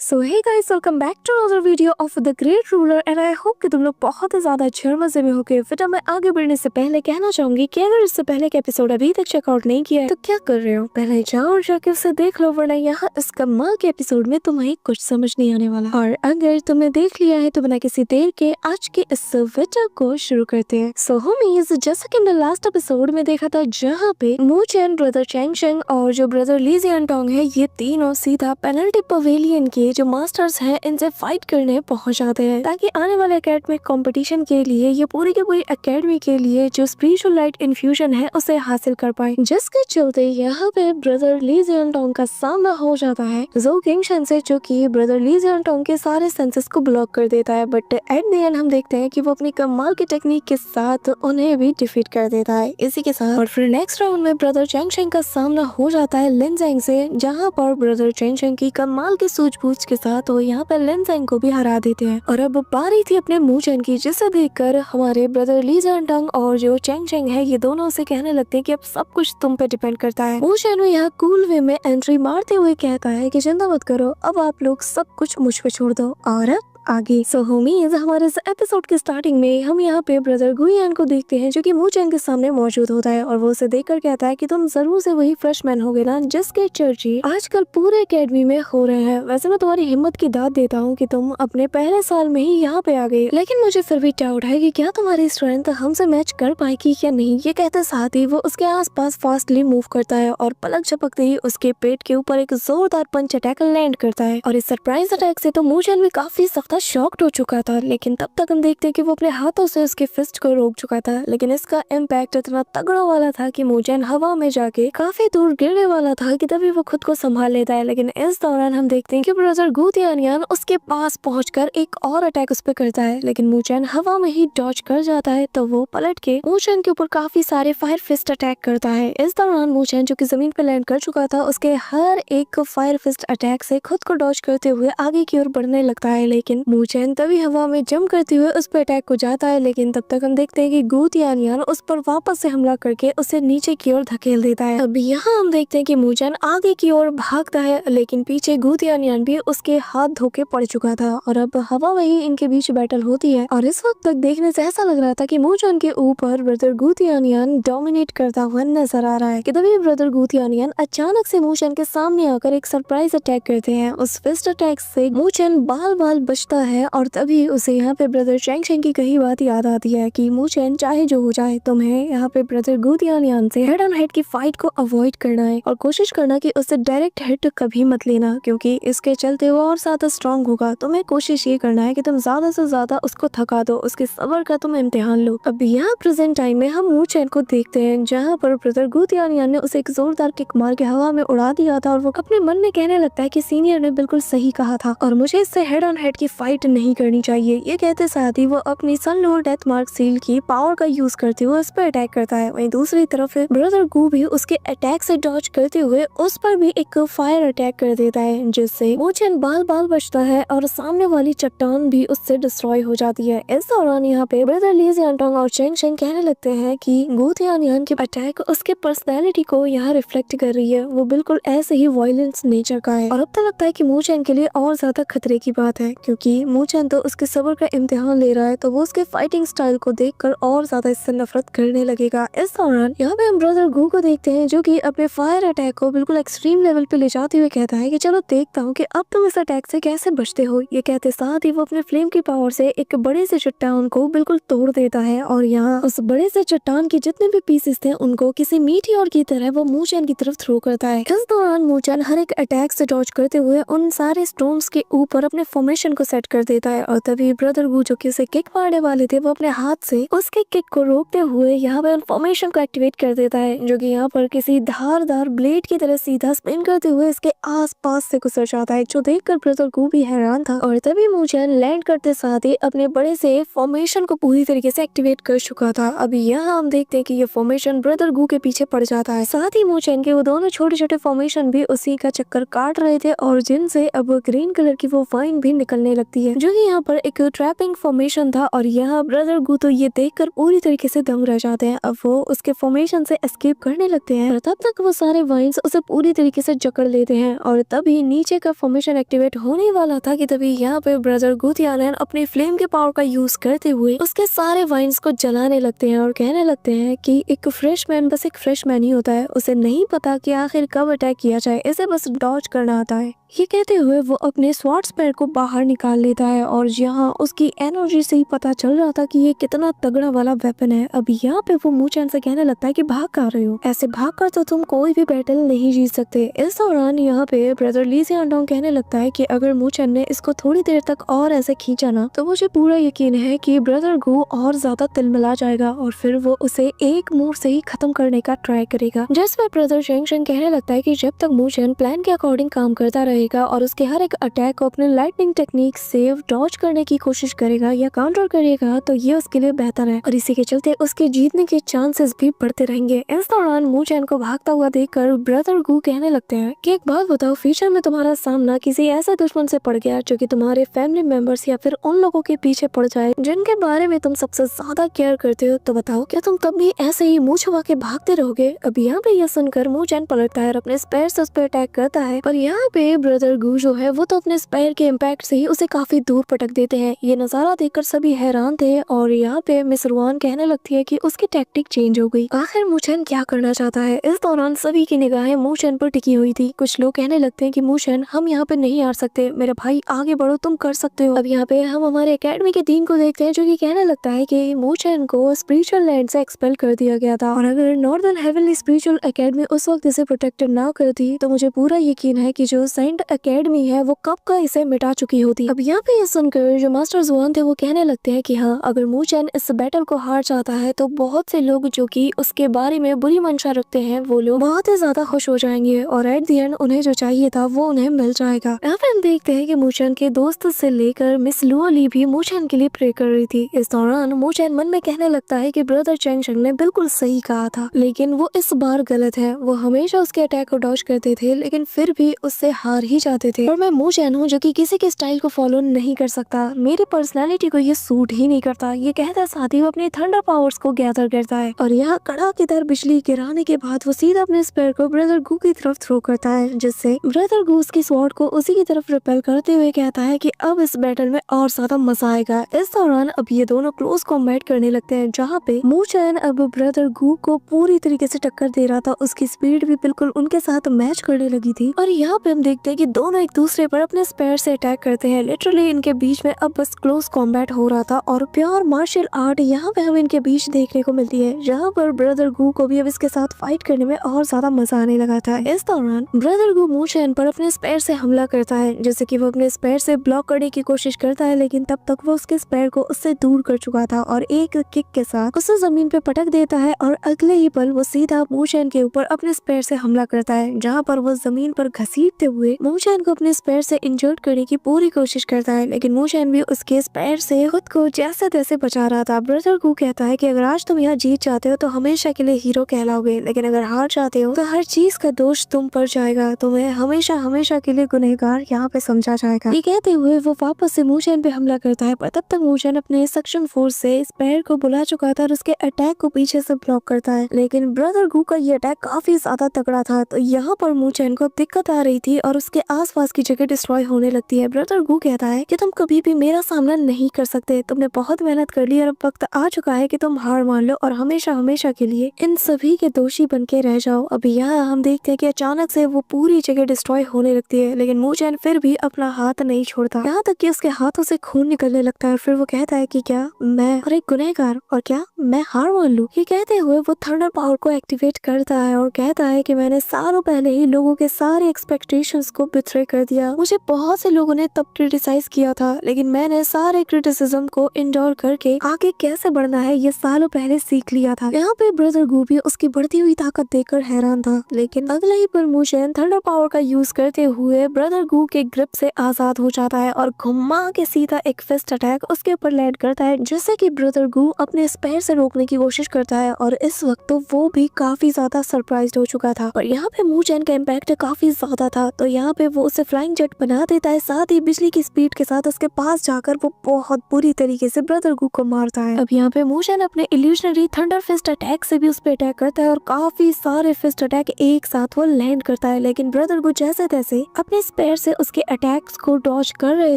So hey guys, welcome back to another video of the great ruler and I hope कि तुम लोग बहुत ही ज्यादा अच्छे मजे में होगे। फिर मैं आगे बढ़ने से पहले कहना चाहूंगी कि अगर इससे पहले के एपिसोड अभी तक चेकआउट नहीं किया है तो क्या कर रहे हो, पहले जाओ और जाके उसे देख लो, वरना यहाँ इस कमाल के एपिसोड में तुम्हें कुछ समझ नहीं आने वाला। और अगर तुमने देख लिया है तो बिना किसी देर के आज के इस वीडियो को शुरू करते हैं। सो होमीज, जैसा कि हमने लास्ट एपिसोड में देखा था जहाँ पे मू चैन, ब्रदर चैंग चैंग और जो ब्रदर ली जियानटोंग है, ये तीनों सीधा पेनल्टी पवेलियन के जो मास्टर्स हैं इनसे फाइट करने पहुंच जाते हैं ताकि आने वाले एकेडमिक कंपटीशन के लिए ये पूरी की पूरी एकेडमी के लिए जो स्पिरिचुअल लाइट इन्फ्यूजन है उसे हासिल कर पाए। जिसके चलते यहाँ पे ब्रदर ली जियानटोंग का सामना हो जाता है जो किंगशन से, जो कि ब्रदर ली जियानटोंग के सारे सेंसेस को ब्लॉक कर देता है। बट एट द एंड हम देखते हैं कि वो अपनी कमाल की टेक्निक के साथ उन्हें भी डिफीट कर देता है इसी के साथ। और फिर नेक्स्ट राउंड में ब्रदर चैंग चैंग का सामना हो जाता है लिन ज़ेंग से, जहाँ पर ब्रदर चैंग चैंग की कमाल की सूझबूझ के साथ वो यहाँ पर लिन ज़ेंग को भी हरा देते हैं। और अब बारी थी अपने मू चैन की, जिसे देखकर हमारे ब्रदर ली जियानटोंग और जो चैंग चैंग है ये दोनों से कहने लगते हैं कि अब सब कुछ तुम पे डिपेंड करता है। मू चैन यहाँ कूल वे में एंट्री मारते हुए कहता है कि चिंता मत करो, अब आप लोग सब कुछ मुझ पे छोड़ दो और आगे। सो होमीज, हमारे इस एपिसोड के स्टार्टिंग में हम यहाँ पे ब्रदर गुयान को देखते हैं जो कि मू चैन के सामने मौजूद होता है और वो उसे देखकर कहता है कि तुम जरूर से वही फ्रेशमैन होगे ना जिसके चर्चे आजकल पूरे एकेडमी में हो रहे हैं। वैसे मैं तुम्हारी हिम्मत की दाद देता हूँ कि तुम अपने पहले साल में ही यहाँ पे आ गए, लेकिन मुझे फिर भी डाउट है कि क्या तुम्हारी स्ट्रेंथ हमसे मैच कर पाएगी या नहीं। ये कहते साथ ही वो उसके आसपास फास्टली मूव करता है और पलक झपकते ही उसके पेट के ऊपर एक जोरदार पंच अटैक लैंड करता है। और इस सरप्राइज अटैक से तो मू चैन भी काफी सख्त शॉक्ड हो चुका था, लेकिन तब तक हम देखते हैं कि वो अपने हाथों से उसके फिस्ट को रोक चुका था। लेकिन इसका इम्पैक्ट इतना तगड़ा वाला था कि मू चैन हवा में जाके काफी दूर गिरने वाला था कि तभी वो खुद को संभाल लेता है। लेकिन इस दौरान हम देखते हैं कि ब्रदर गू तियानियान उसके पास पहुंचकर एक और अटैक उस पर करता है, लेकिन मू चैन हवा में ही डॉज कर जाता है। तो वो पलट के मू चैन के ऊपर काफी सारे फायर फिस्ट अटैक करता है। इस दौरान मू चैन जो कि जमीन पर लैंड कर चुका था, उसके हर एक फायर फिस्ट अटैक से खुद को डॉज करते हुए आगे की ओर बढ़ने लगता है। लेकिन मू चैन तभी हवा में जंप करते हुए उस पर अटैक को जाता है, लेकिन तब तक हम देखते हैं कि गू तियानियान उस पर वापस से हमला करके उसे नीचे की ओर धकेल देता है। अब यहाँ हम देखते हैं कि मू चैन आगे की ओर भागता है, लेकिन पीछे गू तियानियान भी उसके हाथ धोके पड़ चुका था और अब हवा में ही इनके बीच बैटल होती है। और इस वक्त तक देखने से ऐसा लग रहा था कि मू चैन के ऊपर ब्रदर गू तियानियान डोमिनेट करता हुआ नजर आ रहा है कि तभी ब्रदर गू तियानियान अचानक से मू चैन के सामने आकर एक सरप्राइज अटैक करते हैं। उस फिस्ट अटैक से मू चैन बाल बाल बचता है और तभी उसे यहाँ पे ब्रदर चैंग चैंग की कही बात याद आती है कि मू चैन, चाहे जो हो जाए तुम्हें यहाँ पे ब्रदर गू तियानियान से हेड ऑन हेड की फाइट को अवॉइड करना है और कोशिश करना कि उससे डायरेक्ट हिट कभी मत लेना, क्योंकि इसके चलते वो और ज्यादा स्ट्रॉन्ग होगा। तुम्हें कोशिश ये करना है कि तुम ज्यादा से ज्यादा उसको थका दो, उसके सब्र का तुम इम्तिहान लो। अब यहाँ प्रेजेंट टाइम में हम मू चैन को देखते हैं जहाँ पर ब्रदर गू तियानियान ने उसे एक जोरदार किक मार के हवा में उड़ा दिया था और वो अपने मन में कहने लगता है कि सीनियर ने बिल्कुल सही कहा था और मुझे इससे हेड ऑन हेड की फाइट नहीं करनी चाहिए। ये कहते साथ ही वो अपनी सन लोअर डेथ मार्क सील की पावर का यूज करते हुए उस पर अटैक करता है। वहीं दूसरी तरफ ब्रदर गू भी उसके अटैक से डॉज करते हुए उस पर भी एक फायर अटैक कर देता है, जिससे मू चैन बाल बाल बचता है और सामने वाली चट्टान भी उससे डिस्ट्रॉय हो जाती है। इस दौरान यहाँ पे ब्रदर ली जियानटोंग और चैंग चैंग कहने लगते हैं कि गू तियानियान के अटैक उसके पर्सनैलिटी को यहाँ रिफ्लेक्ट कर रही है, वो बिल्कुल ऐसे ही वायलेंस नेचर का है। और अब तो लगता है कि मू चैन के लिए और ज्यादा खतरे की बात है, क्योंकि मू चैन तो उसके सब्र का इम्तिहान ले रहा है, तो वो उसके फाइटिंग स्टाइल को देखकर और ज्यादा इससे नफरत करने लगेगा। इस दौरान यहाँ पे हम ब्रदर गू को देखते हैं जो कि अपने फायर अटैक को बिल्कुल एक्सट्रीम लेवल पे ले जाते हुए कहता है कि चलो देखता हूँ कि अब तुम इस अटैक से कैसे बचते हो। ये कहते साथ ही वो अपने फ्लेम की पावर से एक बड़े से चट्टान को बिल्कुल तोड़ देता है और यहाँ उस बड़े से चट्टान के जितने भी पीसेस थे उनको किसी मीठी और की तरह वो मू चैन की तरफ थ्रो करता है। इस दौरान मू चैन हर एक अटैक से डॉज करते हुए उन सारे स्टोन्स के ऊपर अपने फॉर्मेशन को सेट कर देता है और तभी ब्रदर गू जो कि उसे किक मारने वाले थे वो अपने हाथ से उसके किक को रोकते हुए यहाँ पे फॉर्मेशन को एक्टिवेट कर देता है, जो कि यहाँ पर किसी धारदार ब्लेड की तरह सीधा स्पिन करते हुए इसके आसपास से गुजर जाता है, जो देखकर ब्रदर गू भी हैरान था। और तभी मू चैन लैंड करते साथ ही अपने बड़े से फॉर्मेशन को पूरी तरीके से एक्टिवेट कर चुका था। अभी यहाँ हम देखते हैं कि ये फॉर्मेशन ब्रदर गू के पीछे पड़ जाता है। साथ ही मू चैन के वो दोनों छोटे छोटे फॉर्मेशन भी उसी का चक्कर काट रहे थे और जिनसे अब ग्रीन कलर की वो वाइन भी निकलने लगती लगती है, जो कि यहाँ पर एक ट्रैपिंग फॉर्मेशन था। और यहाँ ब्रदर गू तो ये देखकर पूरी तरीके से दंग रह जाते हैं। अब वो उसके फॉर्मेशन से एस्केप करने लगते हैं, और तब तक वो सारे वाइन्स उसे पूरी तरीके से जकड़ लेते हैं। और तभी नीचे का फॉर्मेशन एक्टिवेट होने वाला था कि तभी यहाँ पे ब्रदर गुथियानन अपनी फ्लेम के पावर का यूज करते हुए उसके सारे वाइन्स को जलाने लगते हैं और कहने लगते हैं कि एक फ्रेश मैन बस एक फ्रेश मैन ही होता है, उसे नहीं पता कि आखिर कब अटैक किया जाए, इसे बस डॉज करना आता है। ये कहते हुए वो अपने स्वॉर्ड स्पेयर को बाहर निकाल लेता है, और यहाँ उसकी एनर्जी से ही पता चल रहा था कि ये कितना तगड़ा वाला वेपन है। अब यहाँ पे वो मूचैन से कहने लगता है कि भाग कर रहे हो, ऐसे भाग कर तो तुम कोई भी बैटल नहीं जीत सकते। इस दौरान यहाँ पे ब्रदर ली सियांग कहने लगता है कि अगर मूचैन ने इसको थोड़ी देर तक और ऐसे खींचा ना, तो मुझे पूरा यकीन है कि ब्रदर गू और ज्यादा तिलमिला जाएगा और फिर वो उसे एक मूव से ही खत्म करने का ट्राई करेगा। जिस पर ब्रदर शेंग शेंग कहने लगता है कि जब तक मूचैन प्लान के अकॉर्डिंग काम करता रहेगा और उसके हर एक अटैक को अपने लाइटनिंग टेक्निक से डॉज करने की कोशिश करेगा या काउंटर करेगा, तो ये उसके लिए बेहतर है, और इसी के चलते उसके जीतने के चांसेस भी बढ़ते रहेंगे। इस दौरान मूचैन को भागता हुआ देखकर ब्रदर गू कहने लगते हैं कि एक बात बताओ, फ्यूचर में तुम्हारा सामना किसी ऐसे दुश्मन से पड़ गया जो कि तुम्हारे फैमिली मेंबर्स या फिर उन लोगों के पीछे पड़ जाए जिनके बारे में तुम सबसे ज्यादा केयर करते हो, तो बताओ क्या तुम तब भी ऐसे ही मुंह छुपा के भागते रहोगे? अब यहाँ पे यह सुनकर मूचैन पलटता है और अपने स्पेयर से उस पर अटैक करता है, पर यहाँ पे ब्रदर गू जो है वो तो अपने स्पेयर के इम्पैक्ट से ही उसे काफी दूर पटक देते हैं। ये नजारा देखकर सभी हैरान थे, और यहाँ पे मिस रुआन कहने लगती है कि उसकी टैक्टिक चेंज हो गई, आखिर मूचैन क्या करना चाहता है। इस दौरान सभी की निगाहें मूचैन पर टिकी हुई थी। कुछ लोग कहने लगते हैं कि मूचैन, हम यहाँ पे नहीं हार सकते, मेरे भाई आगे बढ़ो, तुम कर सकते हो। अब यहाँ पे हम हमारे एकेडमी के डीन को देखते हैं, जो कि कहने लगता है कि मूचैन को स्पिरिचुअल लैंड से एक्सपेल कर दिया गया था, और अगर नॉर्दर्न हेवनली स्पिरिचुअल एकेडमी उस वक्त इसे प्रोटेक्टेड ना करती तो मुझे पूरा यकीन है कि जो सेंट एकेडमी है वो कब का इसे मिटा चुकी होती। अब यहाँ पे ये सुनकर जो मास्टर जुआन थे वो कहने लगते हैं कि हाँ, अगर मूचैन इस बैटल को हार जाता है तो बहुत से लोग जो कि उसके बारे में बुरी मंशा रखते हैं वो लोग बहुत ही ज्यादा खुश हो जाएंगे, और एट द एंड उन्हें जो चाहिए था वो उन्हें मिल जाएगा। यहाँ पे हम देखते हैं कि मूचैन के दोस्त से लेकर मिस लुओ ली भी मूचैन के लिए प्रे कर रही थी। इस दौरान मूचैन मन में कहने लगता है कि ब्रदर चेंग शेंग ने बिल्कुल सही कहा था, लेकिन वो इस बार गलत है। वो हमेशा उसके अटैक को डॉज करते थे, लेकिन फिर भी उससे हार ही जाते थे, और मैं मूचैन हूँ जो कि किसी के स्टाइल को फॉलो नहीं कर सकता, मेरी पर्सनैलिटी को ये सूट ही नहीं करता। ये कहता साथ ही वो अपने थंडर पावर्स को गैदर करता है, और यहाँ कड़ाकेदार बिजली गिराने के बाद वो सीधा अपने स्पेयर को ब्रदर गू की तरफ थ्रो करता है, जिससे ब्रदर गू उसकी स्वॉर्ड को उसी की तरफ रिपेल करते हुए कहता है कि अब इस बैटल में और ज्यादा मजा आएगा। इस दौरान अब ये दोनों क्लोज कॉम्बैट करने लगते हैं, जहाँ पे मूचैन अब ब्रदर गू को पूरी तरीके से टक्कर दे रहा था, उसकी स्पीड भी बिल्कुल उनके साथ मैच करने लगी थी। और यहाँ पे हम देखते हैं कि दोनों एक दूसरे पर अपने स्पेयर से अटैक करते हैं। लिटरली इनके बीच में अब बस क्लोज कॉम्बैट हो रहा था, और प्योर मार्शल आर्ट यहाँ पे हमें इनके बीच देखने को मिलती है, जहाँ पर ब्रदर गू को भी अब इसके साथ फाइट करने में और ज्यादा मजा आने लगा था। इस दौरान ब्रदर गू मूचैन पर अपने स्पेयर से हमला करता है, जैसे कि वो अपने स्पेयर से ब्लॉक करने की कोशिश करता है, लेकिन तब तक वो उसके स्पेयर को उससे दूर कर चुका था, और एक किक के साथ उसे जमीन पे पटक देता है, और अगले ही पल वो सीधा मूचैन के ऊपर अपने स्पेयर से हमला करता है, जहाँ पर वो जमीन पर घसीटते हुए मूचैन को अपने स्पेयर से इंजर्ड करने की पूरी कोशिश करता है, लेकिन मूचैन भी उसके स्पेयर से खुद को जैसे तैसे बचा रहा था। ब्रदर गू कहता है कि अगर आज तुम यहाँ जीत जाते हो तो हमेशा के लिए हीरो कहलाओगे, लेकिन अगर हार जाते हो तो हर चीज का दोष तुम पर जाएगा, तुम्हें हमेशा हमेशा के लिए गुनहगार यहाँ पे समझा जाएगा। ये कहते हुए वो वापस से मूचैन पे हमला करता है, पर तब तक मूचैन अपने सक्शन फोर्स से स्पेयर को बुला चुका था और उसके अटैक को पीछे से ब्लॉक करता है, लेकिन ब्रदर गू का ये अटैक काफी ज्यादा तगड़ा था, तो यहाँ पर मूचैन को दिक्कत आ रही थी और उसके आसपास की जगह डिस्ट्रॉय होने लगती है। ब्रदर गू कहता है कि तुम कभी भी मेरा सामना नहीं कर सकते, तुमने बहुत मेहनत कर ली और अब वक्त आ चुका है कि तुम हार मान लो और हमेशा हमेशा के लिए इन सभी के दोषी बन के रह जाओ। अब यहाँ हम देखते हैं कि अचानक से वो पूरी जगह डिस्ट्रॉय होने लगती है, लेकिन मूचैन फिर भी अपना हाथ नहीं छोड़ता, यहाँ तक कि उसके हाथों से खून निकलने लगता है। फिर वो कहता है कि क्या मैं और एक गुनहगार, और क्या मैं हार मान लूं? ये कहते हुए वो थंडर पावर को एक्टिवेट करता है और कहता है कि मैंने सालों पहले ही लोगों के सारे एक्सपेक्टेशंस को बिट्रे कर दिया। मुझे बहुत से लोगों ने तब क्रिटिसाइज किया था, लेकिन मैंने सारे क्रिटिसिज्म को इंडोर करके आगे कैसे बढ़ना है ये सालों पहले सीख लिया था। यहाँ पे ब्रदर गू भी उसकी बढ़ती हुई ताकत देखकर हैरान था, लेकिन अगले ही पल मूचैन थंडर पावर का यूज करते हुए ब्रदर गू के ग्रिप से आजाद हो जाता है और घुमा के सीधा एक फिस्ट अटैक उसके ऊपर लैंड करता है, जिससे कि ब्रदर गू अपने स्पेयर से रोकने की कोशिश करता है। और इस वक्त तो वो भी काफी ज्यादा सरप्राइज्ड हो चुका था, और यहाँ पे मूचैन का इम्पैक्ट काफी ज्यादा था, तो यहाँ पे वो उसे फ्लाइंग जेट बना देता है, साथ ही बिजली की स्पीड के साथ उसके पास जाकर वो बहुत बुरी तरीके से ब्रदर गू को मारता है। अब यहाँ पे मोशन अपने इल्यूशनरी थंडर फिस्ट अटैक से भी उस पे अटैक करता है और काफी सारे फिस्ट अटैक एक साथ वो लैंड करता है, लेकिन ब्रदर गू जैसे तैसे अपने स्पेयर से उसके अटैक्स को डॉज कर रहे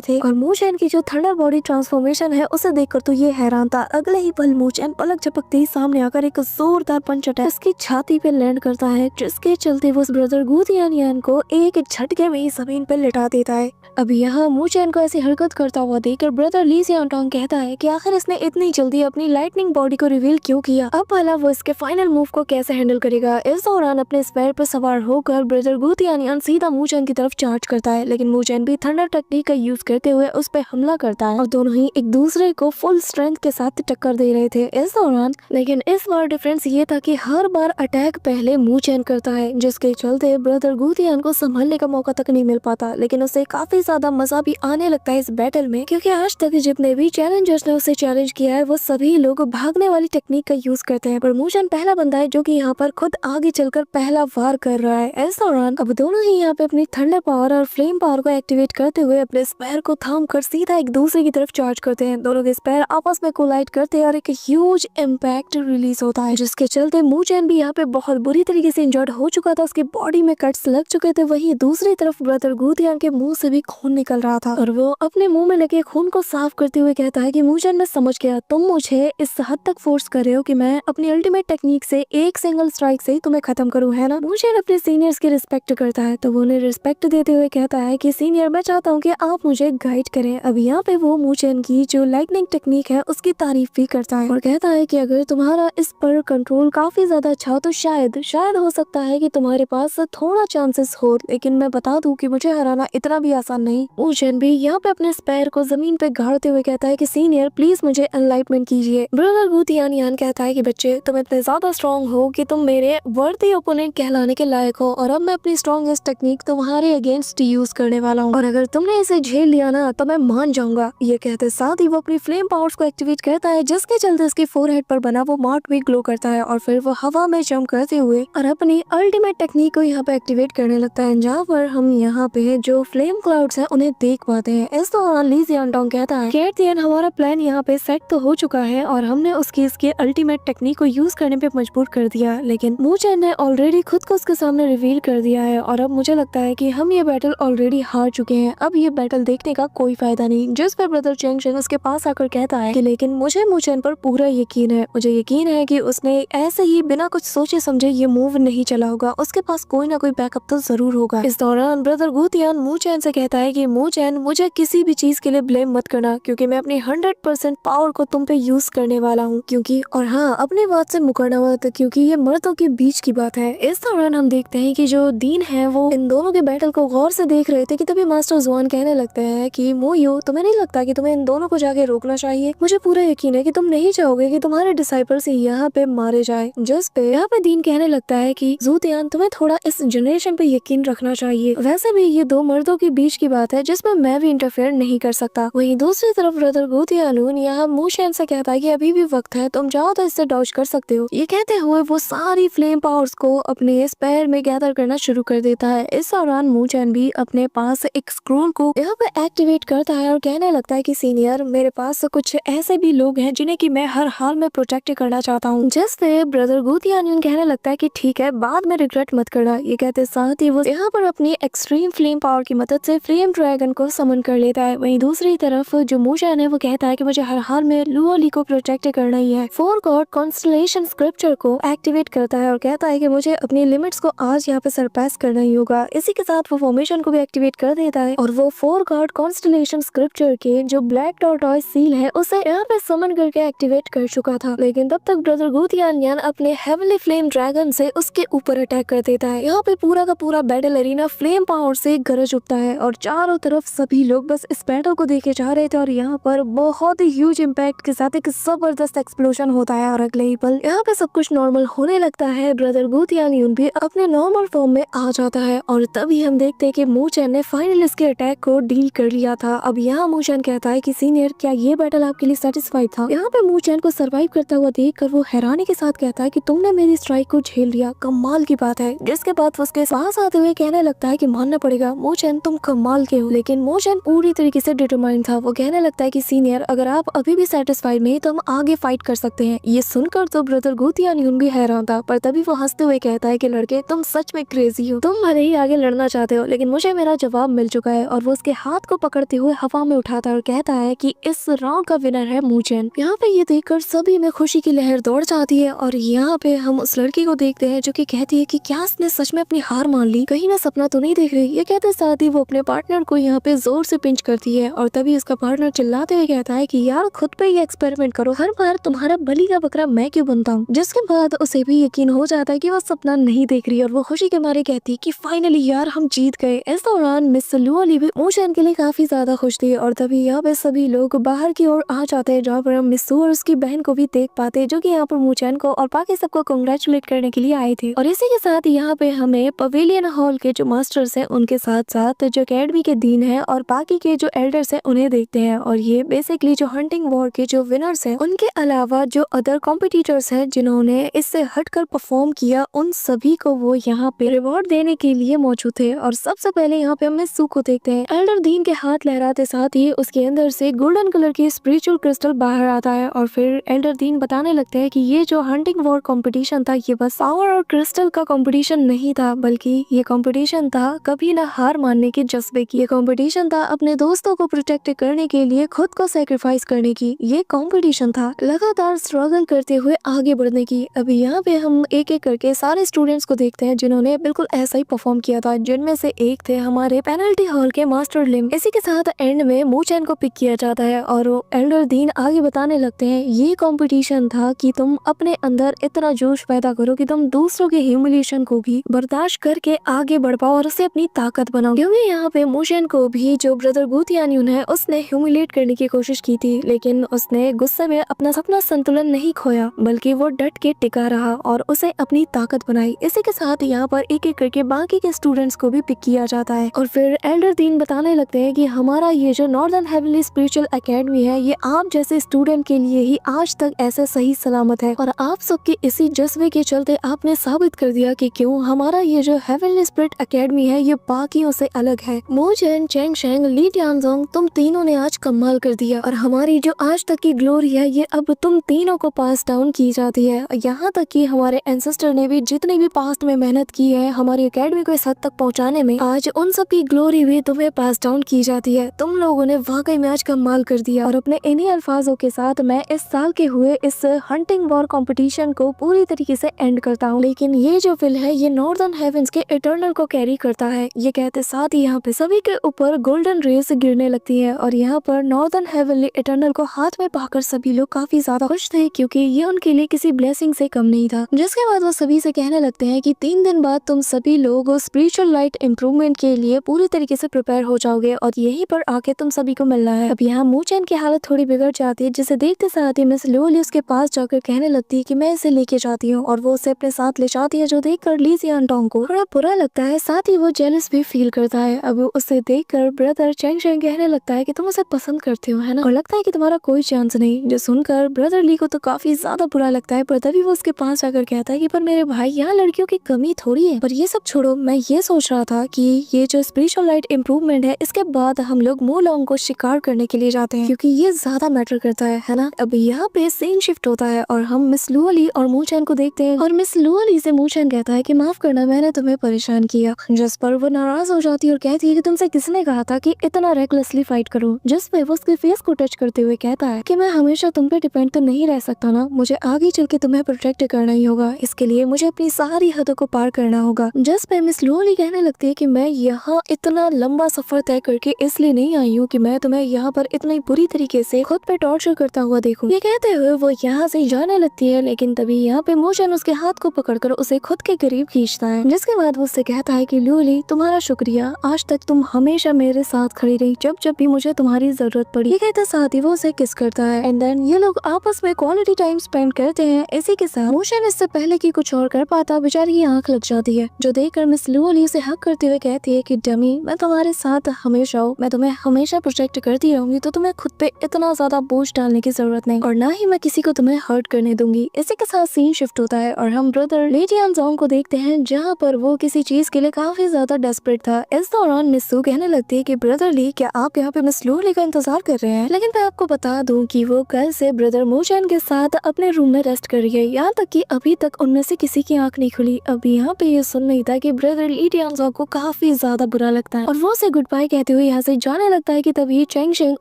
थे। और मोशन की जो थंडर बॉडी ट्रांसफॉर्मेशन है उसे देखकर तो ये हैरान था। अगले ही पल मोशन पलक झपकते ही सामने आकर एक जोरदार पंच अटैक उसकी छाती पे लैंड करता है, जिसके चलते वो ब्रदर गू तियानियन को एक झटके में ही जमीन पे लिटा देता है। अब यहाँ मोशन को ऐसी हरकत करता हुआ देखकर ब्रदर ली सियांगटोंग कहता है कि आखिर इसने इतनी जल्दी अपनी लाइटनिंग बॉडी को रिवील क्यों किया, अब भला वो इसके फाइनल मूव को कैसे हैंडल करेगा। इस दौरान अपने स्पेयर पर सवार होकर ब्रदर गू तियानियन सीधा मोशन की तरफ चार्ज करता है, लेकिन मोशन भी थंडर टेक्निक का यूज करते हुए उस पर हमला करता है और दोनों ही एक दूसरे को फुल स्ट्रेंथ के साथ टक्कर दे रहे थे इस दौरान। लेकिन इस बार डिफरेंस ये था कि हर बार अटैक पहले मोशन करता है, जिसके चलते ब्रदर गू तियानियन को संभालने का मौका तक नहीं मिल पाता। लेकिन उसे काफी ज्यादा मजा भी आने लगता है इस बैटल में, क्योंकि आज तक जितने भी चैलेंजर्स ने उसे चैलेंज किया है वो सभी लोग भागने वाली टेक्निक का यूज करते हैं, पर मोशन पहला बंदा है जो कि यहाँ पर खुद आगे चलकर पहला वार कर रहा है। इस दौरान अब दोनों ही यहाँ पे अपनी थंडर पावर और फ्लेम पावर को एक्टिवेट करते हुए अपने स्पेयर को थाम कर सीधा एक दूसरे की तरफ चार्ज करते हैं। दोनों के स्पेयर आपस में कोलाइड करते हैं और एक ह्यूज इम्पैक्ट रिलीज होता है, जिसके चलते मोशन भी यहाँ पे बहुत बुरी तरीके से इंजर्ड हो चुका था, उसकी बॉडी में कट्स लग चुके थे। वहीं दूसरी तरफ ब्रदर गू तियानियन के मुंह से भी खून निकल रहा था और वो अपने मुंह में लगे खून को साफ करते हुए कहता है कि मोशन मैं समझ गया, तुम मुझे इस हद तक फोर्स कर रहे हो कि मैं अपनी अल्टीमेट टेक्निक से एक सिंगल स्ट्राइक से तुम्हें खत्म करूं, है ना। मोशन अपने सीनियर्स की रिस्पेक्ट करता है तो वो उन्हें रिस्पेक्ट देते हुए कहता है कि सीनियर मैं चाहता हूँ कि आप मुझे गाइड करें। अब यहाँ पे वो मोशन की जो लाइटनिंग टेक्निक है उसकी तारीफ भी करता है और कहता है कि अगर तुम्हारा इस पर कंट्रोल काफी ज्यादा अच्छा हो तो शायद हो सकता है कि तुम्हारे पास थोड़ा चांसेस हो, लेकिन मैं बता दूं कि मुझे हराना इतना भी आसान नहीं। मोशन भी यहाँ पे अपने स्पेयर को जमीन पे गाड़ते हुए कहता है कि सीनियर प्लीज मुझे एनलाइटमेंट कीजिए। ब्रदर गू तियानियन कहता है कि बच्चे तुम इतने ज्यादा स्ट्रॉन्ग हो कि तुम मेरे वर्दी ओपोनेंट कहलाने के लायक हो और अब मैं अपनी स्ट्रॉन्गेस्ट टेक्निक तुम्हारे अगेंस्ट यूज करने वाला हूँ और अगर तुमने इसे झेल लिया ना तो मैं मान जाऊंगा। ये कहते साथ ही वो अपनी फ्लेम पावर्स को एक्टिवेट करता है, जिसके चलते उसके फोरहेड पर बना वो मार्क भी ग्लो करता है और फिर वो हवा में जंप करते हुए और अपनी अल्टीमेट टेक्निक को यहाँ पे एक्टिवेट करने लगता है, जहाँ पर हम यहाँ पे जो फ्लेम क्लाउड्स हैं उन्हें देख पाते हैं। इस दौरान ली सियांगटोंग कहता है कि हमारा प्लान यहाँ पे सेट तो हो चुका है और हमने उसकी इसके अल्टीमेट टेक्निक को यूज करने पे मजबूर कर दिया, लेकिन मोशन ने ऑलरेडी खुद को उसके सामने रिवील कर दिया है और अब मुझे लगता है कि हम ये बैटल ऑलरेडी हार चुके हैं, अब ये बैटल देखने का कोई फायदा नहीं। जिस पर ब्रदर चेंग शेंग उसके पास आकर कहता है कि लेकिन मुझे मोशन पर पूरा यकीन है, मुझे यकीन है कि उसने ऐसे ही बिना कुछ सोचे समझे ये मूव नहीं चला होगा, उसके पास कोई ना कोई बैकअप तो जरूर होगा। इस दौरान ब्रदर गू तियानियन मोशन से कहता है कि मोशन मुझे किसी भी चीज के लिए ब्लेम मत करना, क्योंकि मैं अपनी 100% पावर को तुम पे यूज करने वाला हूँ, क्योंकि और हाँ अपनी बात से मुकरना मत, क्योंकि ये मर्दों के बीच की बात है। इस दौरान हम देखते हैं कि जो दीन है वो इन दोनों के बैटल को गौर से देख रहे थे कि तभी मास्टर जुआन कहने लगते हैं कि मोयो तुम्हें नहीं लगता कि तुम्हें इन दोनों को जाके रोकना चाहिए, मुझे पूरा यकीन है कि तुम नहीं चाहोगे कि तुम्हारे डिसाइपल्स यहाँ पे मारे जाए। जिस पे यहाँ पे दीन कहने लगता है कि जू तियानियन तुम्हें थोड़ा इस जनरेशन पे यकीन रखना चाहिए, वैसे भी ये दो मर्दों के बीच की बात है जिसमें मैं भी इंटरफेयर नहीं कर सकता। वहीं दूसरी तरफ ब्रदर गू तियानियन यहाँ मोशन से कहता है कि अभी भी वक्त है, तुम चाहो तो इससे डॉज कर सकते हो। ये कहते हुए वो सारी फ्लेम पावर्स को अपने स्पेयर में गैदर करना शुरू कर देता है। इस दौरान मोशन भी अपने पास एक स्क्रोल को यहाँ पे एक्टिवेट करता है और कहने लगता है कि सीनियर मेरे पास कुछ ऐसे भी लोग हैं जिन्हें कि मैं हर हाल में प्रोटेक्ट करना चाहता हूँ। जिससे ब्रदर गू तियानियन कहने लगता है कि ठीक है बाद में रिग्रेट मत करना। ये कहते साथ ही वो यहाँ पर अपनी एक्सट्रीम फ्लेम पावर की मदद से फ्लेम ड्रैगन को समन कर लेता है। वहीं दूसरी तरफ जो मोशन है वो कहता है कि मुझे हर हाल में लुओली को प्रोटेक्ट करना ही है। फोर गॉड कॉन्स्टलेशन स्क्रिप्चर को एक्टिवेट करता है और कहता है कि मुझे अपनी लिमिट्स को आज यहाँ पे सरपास करना ही होगा। इसी के साथ वो फॉर्मेशन को भी एक्टिवेट कर देता है और वो फोर गॉड कॉन्स्टलेशन स्क्रिप्चर के जो ब्लैक टॉर्टॉइस सील है उसे यहाँ पे समन करके एक्टिवेट कर चुका था। लेकिन तब तक ब्रदर गू तियानियन अपने हेवनली फ्लेम ड्रैगन से उसके ऊपर अटैक कर देता है। यहाँ पे पूरा का पूरा बैटल एरिना फ्लेम पावर से गरज उठता है और चारों तरफ सभी लोग बस इस बैटल को देखे जा रहे थे और यहाँ पर बहुत ही ह्यूज इम्पैक्ट के साथ एक जबरदस्त एक्सप्लोजन होता है और अगले ही पल यहाँ पे सब कुछ नॉर्मल होने लगता है। ब्रदर गू तियानियन भी अपने नॉर्मल फॉर्म में आ जाता है और तभी हम देखते हैं कि मोशन ने फाइनल इसके अटैक को डील कर लिया था। अब यहाँ मोशन कहता है कि सीनियर क्या ये बैटल आपके लिए सेटिस्फाइड था। यहाँ पे मोशन को सरवाइव करता हुआ देखकर वो हैरानी के साथ कहता है कि तुमने मेरी स्ट्राइक को झेल लिया, कमाल की बात है। जिसके बाद उसके पास आते हुए कहने लगता है कि मानना पड़ेगा मोशन तुम कमाल के हो। लेकिन मोशन मूचेन पूरी तरीके से डिटरमाइंड था। वो कहने लगता है कि सीनियर, अगर आप अभी भी सेटिस्फाइड नहीं तो हम आगे फाइट कर सकते हैं। ये सुनकर तो ब्रदर गुतियान्यून भी हैरान था, पर तभी वो हंसते हुए कहता है कि लड़के, तुम सच में क्रेजी हो, तुम भले ही आगे लड़ना चाहते हो लेकिन मुझे मेरा जवाब मिल चुका है। और वो उसके हाथ को पकड़ते हुए हवा में उठाता है और कहता है कि इस राउंड का विनर है मूचेन। यहाँ पे ये देखकर सभी में खुशी की लहर दौड़ जाती है और यहाँ पे हम उस लड़की को देखते हैं जो कि कहती है कि क्या इसने सच में अपनी हार मान ली, कहीं मैं सपना तो नहीं देख रही। ये कहते साथ ही वो अपने पार्टनर को यहाँ पे जोर से पिंच करती है और तभी उसका पार्टनर चिल्लाते हुए कहता है कि यार खुद पे ये एक्सपेरिमेंट करो, हर बार तुम्हारा बलि का बकरा मैं क्यों बनता हूँ। जिसके बाद उसे भी यकीन हो जाता है कि वो सपना नहीं देख रही और वो खुशी के मारे कहती है कि फाइनली यार हम जीत गए। इस दौरान मिस लुओली भी मूचेन के लिए काफी ज्यादा खुश थी और तभी यहाँ पे सभी लोग बाहर की ओर आ जाते हैं जहाँ पर हम मिस्सू और उसकी बहन को भी देख पाते हैं जो कि यहाँ पर मूचेन को और बाकी सबको कांग्रेचुलेट करने के लिए आए थे। और इसी के साथ यहाँ पे हमें पवेलियन हॉल के जो मास्टर्स हैं उनके साथ साथ जो अकेडमी के डीन हैं और बाकी के जो एल्डर्स हैं उन्हें देखते हैं। और ये बेसिकली जो हंटिंग वॉर के जो विनर्स हैं उनके अलावा जो अदर कॉम्पिटिटर्स हैं जिन्होंने इससे हटकर परफॉर्म किया, उन सभी को वो यहाँ पे रिवॉर्ड देने के लिए मौजूद थे। और सबसे पहले यहाँ पे हम मिस्सू को देखते हैं। एल्डर डीन के हाथ लहराते साथ ही उसके अंदर से गोल्डन कलर की स्पिरिचुअल क्रिस्टल बाहर आता है और फिर एल्डर डीन बताने लगते हैं कि ये जो हंटिंग वॉर कंपटीशन था ये बस पावर और क्रिस्टल का कंपटीशन नहीं था, बल्कि ये कंपटीशन था कभी ना हार मानने के जज्बे की। ये कंपटीशन था अपने दोस्तों को प्रोटेक्ट करने के लिए खुद को सैक्रिफाइस करने की। ये कंपटीशन था लगातार स्ट्रगल करते हुए आगे बढ़ने की। अभी यहाँ पे हम एक एक करके सारे स्टूडेंट्स को देखते हैं जिन्होंने बिल्कुल ऐसा ही परफॉर्म किया था, जिनमें से एक थे हमारे पेनल्टी हॉल के मास्टर लिम। इसी के साथ एंड में मूचेन को पिक किया जाता है और एल्डर डीन आगे बताने लगते हैं ये कंपटीशन था कि तुम अपने अंदर इतना जोश पैदा करो कि तुम दूसरों के ह्यूमिलिएशन को भी बर्दाश्त करके आगे बढ़ पाओ और उसे अपनी ताकत बनाओ। क्योंकि यहाँ पे मूचेन को भी जो ब्रदर गुतियान्यून है उसने ह्यूमिलिएट करने की कोशिश की थी, लेकिन उसने गुस्से में अपना संतुलन नहीं खोया बल्कि वो डट के टिका रहा और उसे अपनी ताकत बनाई। इसी के साथ यहाँ पर एक एक करके बाकी के स्टूडेंट्स को भी पिक किया जाता है और फिर एल्डर डीन बताने लगते हैं कि हमारा ये जो नॉर्दर्न हेवनली स्पिरिचुअल एकेडमी है ये आप जैसे स्टूडेंट के लिए ही आज तक ऐसे सही सलामत है और आप सबके इसी जज्बे के चलते आपने साबित कर दिया कि क्यों हमारा ये जो हेवनली स्पिरिट एकेडमी है ये बाकियों से अलग है। मूचेन, चेंग शेंग, ली टियानजोंग, तुम तीनों ने आज कमाल कर दिया और हमारी जो आज तक की ग्लोरी है ये अब तुम तीनों को पास डाउन की जाती है। यहाँ तक कि हमारे एंसेस्टर ने भी जितनी भी पास्ट में मेहनत की है हमारी एकेडमी को इस हद तक पहुँचाने में, आज उन सब की ग्लोरी भी तुम्हें पास डाउन की जाती है। तुम लोगों ने वाकई में आज कमाल कर दिया। और अपने इन्हीं अल्फाजों के साथ मैं इस साल के हुए इस हंटिंग वॉर कंपटीशन को पूरी तरीके से एंड करता हूँ, लेकिन ये जो फिल है ये नॉर्दर्न हेवंस के इटर्नल को कैरी करता है। ये कहते साथ ही यहाँ पे सभी के ऊपर गोल्डन रेस गिरने लगती है और यहाँ पर नॉर्दर्न हेवनली इटर्नल को हाथ में पाकर सभी लोग काफी ज्यादा खुश थे क्योंकि ये उनके लिए किसी ब्लेसिंग से कम नहीं था। जिसके बाद वो सभी से कहने लगते हैं कि 3 दिन बाद तुम सभी लोग स्पिरिचुअल लाइट इम्प्रूवमेंट के लिए पूरी तरीके से प्रिपेयर हो जाओगे और यहीं पर आके तुम सभी को मिलना है। अब यहाँ मूचेन की हालत थोड़ी बिगड़ जाती है, जिसे देखते साथ ही मिस लुओली उसके पास जाकर कहने लगती है कि मैं इसे लेके जाती हूँ और वो उसे अपने साथ ले जाती है, जो देखकर ली जियानटोंग को थोड़ा बुरा लगता है, साथ ही वो जेलस भी फील करता है। अब उसे देखकर ब्रदर चेंग शेंग कहने लगता है कि तुम उसे पसंद करते हो है ना, और लगता है कि तुम्हारा कोई चांस नहीं। जो सुनकर ब्रदर ली को तो काफी ज्यादा बुरा लगता है, पर तभी वो उसके पास जाकर कहता है कि पर मेरे भाई यहाँ लड़कियों की कमी थोड़ी है। पर ये सब छोड़ो, मैं ये सोच रहा था कि ये जो स्पिरिचुअल लाइट इम्प्रूवमेंट है इसके बाद हम लोग मूलोंग को शिकार करने के लिए जाते हैं क्योंकि ये ज्यादा मैटर करता है ना। अब यहाँ पे सीन शिफ्ट होता है और हम मिस लुओली और मूचेन को देखते हैं और मिस लुओली से मूचेन कहता है कि माफ करना मैंने तुम्हें परेशान किया, जिस पर वो नाराज हो जाती है और कहती है कि तुमसे किसने कहा था कि इतना रेकलेसली फाइट करो। जिस पे वो उसके फेस को टच करते हुए कहता है कि मैं हमेशा तुम पे डिपेंड तो नहीं रह सकता ना, मुझे आगे चल के तुम्हें प्रोटेक्ट करना ही होगा, इसके लिए मुझे अपनी सारी हदों को पार करना होगा। जिस पे मिस लुओली कहने लगती है कि मैं यहाँ इतना लंबा सफर तय करके इसलिए नहीं आई हूँ कि मैं तुम्हें यहाँ पर इतनी बुरी तरीके से खुद पे टॉर्चर करता हुआ देखूं। ये कहते हुए वो यहाँ से जाने लगती है, लेकिन तभी यहाँ पे मूचेन उसके हाथ को पकड़कर उसे खुद के करीब खींचता है, जिसके बाद वो उससे कहता है कि लुओली तुम्हारा शुक्रिया, आज तक तुम हमेशा मेरे साथ खड़ी रही जब जब भी मुझे तुम्हारी जरूरत पड़ी। ये कहते साथ ही वो उसे किस करता है एंड देन ये लोग आपस में क्वालिटी टाइम स्पेंड करते हैं। इसी के साथ मूचेन इससे पहले कि कुछ और कर पाता बेचारी की आंख लग जाती है, जो देखकर मिस लुओली उसे हक करते हुए कहती है कि डमी, मैं तुम्हारे साथ हमेशा हूँ, मैं तुम्हें हमेशा प्रोटेक्ट करती रहूंगी, तो तुम्हें खुद पे इतना ज्यादा बोझ डालने की जरूरत नहीं और ना ही मैं किसी को तुम्हें हर्ट करने दूंगी। इसी के साथ सीन शिफ्ट होता है और हम ब्रदर ली जियानजोंग को देखते हैं, जहाँ पर वो किसी चीज के लिए काफी ज्यादा डेस्परेट था। इस दौरान मिस्सू कहने लगती है कि कि ब्रदर ली, क्या आप यहाँ पे मिस लू ली का इंतजार कर रहे हैं? लेकिन मैं आपको बता दूं कि वो कल से ब्रदर मोचैन के साथ अपने रूम में रेस्ट कर रही है, यहाँ तक कि अभी तक उनमें से किसी की आंख नहीं खुली। अभी यहाँ पे ये सुन नहीं था कि ब्रदर ली टियानजोंग को काफी ज्यादा बुरा लगता है और वो उसे गुड बाय कहते हुए यहाँ से जाने लगता है कि तभी चेंग शेंग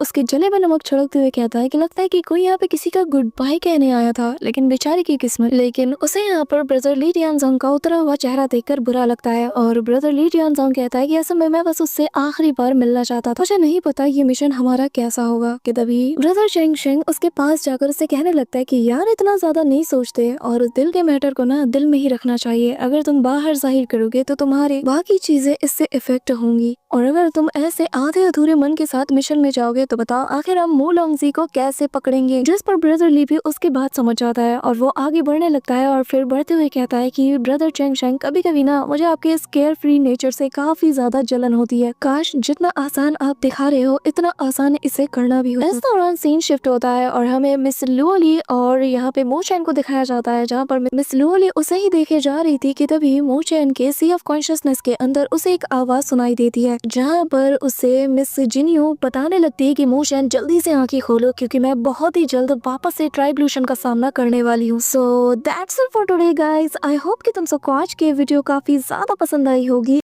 उसके जले में नमक छिड़कते हुए कहता है कि लगता है कि कोई यहाँ पे किसी का गुड बाय कहने आया था, लेकिन बेचारे की किस्मत। लेकिन उसे यहाँ पर ब्रदर ली टियानजोंग का उतरा हुआ चेहरा देखकर बुरा लगता है और ब्रदर ली टियानजोंग कहता है कि असल में मैं बस उससे आखिरी बार मिलना चाहता था, मुझे नहीं पता ये मिशन हमारा कैसा होगा। कि तभी ब्रदर चेंग शेंग उसके पास जाकर उसे कहने लगता है कि यार इतना ज्यादा नहीं सोचते और दिल के मैटर को ना दिल में ही रखना चाहिए। अगर तुम बाहर जाहिर करोगे तो तुम्हारे बाकी चीजें इससे इफेक्ट होंगी, और अगर तुम ऐसे आधे अधूरे मन के साथ मिशन में जाओगे तो बताओ आखिर हम मू लॉन्गजी को कैसे पकड़ेंगे। जिस पर ब्रदर ली भी उसकी बात समझ जाता है और वो आगे बढ़ने लगता है और फिर बढ़ते हुए कहता है कि ब्रदर चेंग शेंग कभी कभी ना मुझे आपके इस केयर फ्री नेचर से काफी ज्यादा जलन होती है। काश जितना आसान आप दिखा रहे हो इतना आसान इसे करना भी हो। इस दौरान सीन शिफ्ट होता है और हमें मिस लुओली और यहाँ पे मोचैन को दिखाया जाता है, जहाँ पर मिस लुओली उसे ही देखे जा रही थी कि तभी मोचैन के सी ऑफ कॉन्शियसनेस के अंदर उसे एक आवाज सुनाई देती है, जहाँ पर उसे मिस जिनियो बताने लगती है कि मोचैन जल्दी से आंखें खोलो क्योंकि मैं बहुत ही जल्द वापस से ट्राइब्यूशन का सामना करने वाली हूँ। So that's it for today guys. I hope कि तुम सबको आज के वीडियो काफी ज्यादा पसंद आई होगी।